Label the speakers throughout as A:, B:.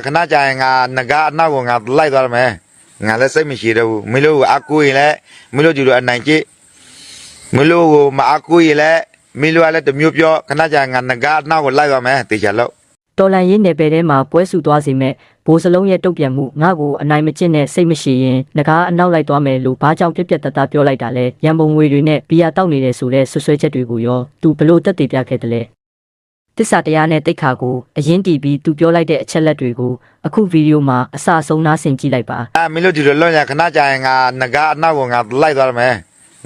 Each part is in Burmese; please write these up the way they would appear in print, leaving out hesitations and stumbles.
A: ခဏကြာရင်ငါငကားအနောက်ကိုငါလိုက်သွားမယ်ငါလည်းစိတ်မရှိတော့ဘူးမင်းတို့အကူရင်လည်းမင်းတို့ကြည့်လို့အနိုင်ကျစ်မင်းတို့ကိုမအကူရင်လည်းမင်းတို့ကလည်းတမျိုးပြောခဏကြာငါငကားအနောက်ကိုလိုက်သွားမယ်တေချာလို့
B: တော်လန်ရေးနယ်ပယ်ထဲမှာပွဲစုသွားစီမဲ့ဘိုးစလုံးရဲ့တုတ်ပြန်မှုငါ့ကိုအနိုင်မကျင့်နဲ့စိတ်မရှိရင်ငကားအနောက်လိုက်သွားမယ်လို့ဘာကြောင့်ပြက်ပြက်တသားပြောလိုက်တာလဲရန်ပုံငွေတွေနဲ့ဘီယာတောက်နေတယ်ဆိုတဲ့ဆွဆွဲချက်တွေကိုရောသူဘလို့တက်တည်ပြခဲ့တယ်လဲတစ္ဆာတရားနဲ့တိတ်ခါကိုအရင်တီးပြီးသူပြောလိုက်တဲ့အချက်လက်တွေကိုအခုဗီဒီယိုမှာအစအဆုံးနားဆင်ကြည့်လိုက်ပါ
A: မင်းတို့ဒီလိုလွန်ရခဏကြာရင်ငါငကားအနောက်ကိုငါလိုက်သွားမယ်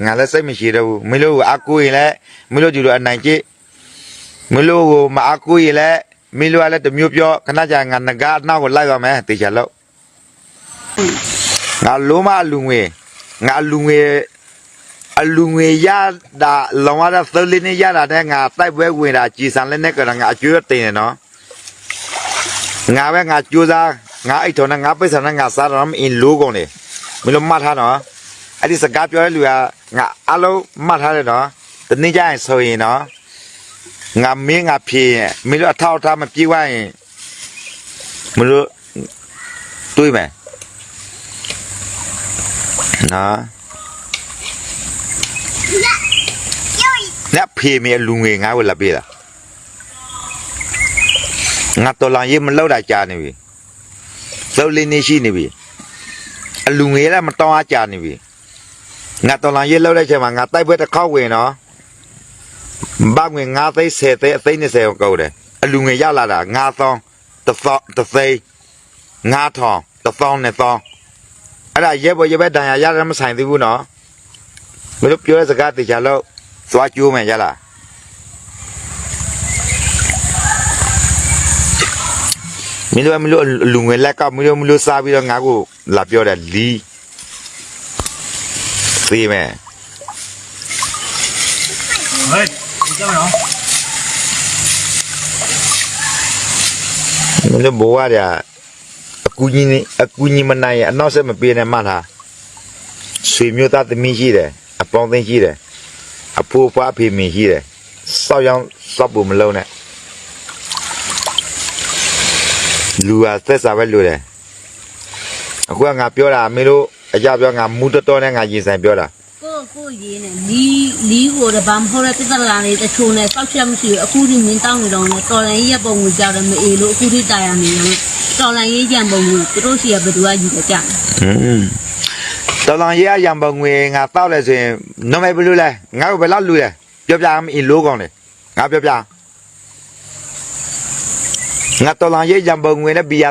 A: ငါလည်းစိတ်မရှိတော့ဘူးမင်းတို့အကူရင်လည်းမင်းတို့ဒီလိုအနိုင်ကျစ်မင်းတို့ကိုမအကူရင်လည်းမင်းတို့ကလည်းတမျိုးပြောခဏကြာငါငကားအနောက်ကိုလိုက်သွားမယ်တေချာလို့ငါလုံးမလူငွေငါလူငွေရတာလောရသလေးနေရတာတဲ့ငါတိုက်ပွဲဝင်တာကြည်စံလည်းနဲ့ကငါအကျွေးတင်နေနော်ငါပဲငါကြိုးစားငါအိတ်တော်နဲ့ငါပိတ်ဆံနဲ့ငါစားတော့မင်းလိုးကုန်လေမင်းတို့မှတ်ထားနော်အဲ့ဒီစကားပြောတဲ့လူကငါအလုံးမှတ်ထားတယ်နော်တနေ့ကျရင်ဆိုရင်နော်ငါမင်းငါဖြေမင်းတို့အထောက်အထားမပြေးဝရင်မင်းတို့တွေးမယ်နော်လက်ဖေးမြေလူငွေငါ့ကိုလာပေးတာငါတော်လောင်ရေးမလောက်တာကြာနေပြီသုတ်လေးနေရှိနေပြီအလူငွေလည်းမတောင်းအားကြာနေပြီငါတော်လောင်ရေးလောက်တဲ့ချိန်မှာငါတိုက်ပွဲတစ်ခေါက်ဝင်နော်ဘာငွေငါသိမ်း10သိန်းအသိန်း20ကိုကောက်တယ်အလူငွေရလာတာငါသောတစ်သိန်းငါထောင်တစ်သောင်းနဲ့သောင်းအဲ့ဒါရဲဘော်ရဲဘက်တန်ရရတယ်မဆိုင်သေးဘူးနော်မလို့ပြောတဲ့စကားတေချာလို့သွားကျိုးမယ်ရလားမင်းတို့လူငွေလက်ကမင်းတို့စားပြီးတော့ငါ့ကိုလာပြောတယ်လီသေးမယ်ဟေးကြောက်နော်မင်းတို့ဘဝရအကူကြီးမနိုင်ရအနောက်ဆက်မပြေနဲ့မှတ်ထားဆွေမျိုးသားသမီးရှိတယ်အပေါင်းအသင်းရှိတယ်အဖိုးဖွားဖေမင်းရှိတယ်စောက်ရောင်စောက်ဖို့မလုံးနဲ့လူဟာသက်စာပဲလို့တယ်အခုကငါပြောတာမင်းတို့အကြပြောငါမူတော်နဲ့ငါရင်ဆိုင်ပြောတာ
C: ကိုရေးနဲ့လီကိုတော့ဘာမဟုတ်တဲ့တသက်လာနေတချို့နဲ့ပောက်ချက်မရှိဘူးအခုဒီမင်းတောင်းနေတော့နဲ့တော်လိုင်းရက်ပုံကိုကြောက်တယ်မအေးလို့အခုထိတာရနေတယ်တော်လိုင်းရေးရံပုံကိုသူတို့စီကဘယ်သူကယူကြကြ
A: တော်လောင်ရေးရံပုံငွေငါတောက်လဲဆိုရင်နမေဘယ်လိုလဲငါ့ကိုဘယ်လောက်လူလဲပြောပြမင်းလိုးကောင်းတယ်ငါပြောပြငါတော်လောင်ရေးရံပုံငွေနဲ့ဘီယာ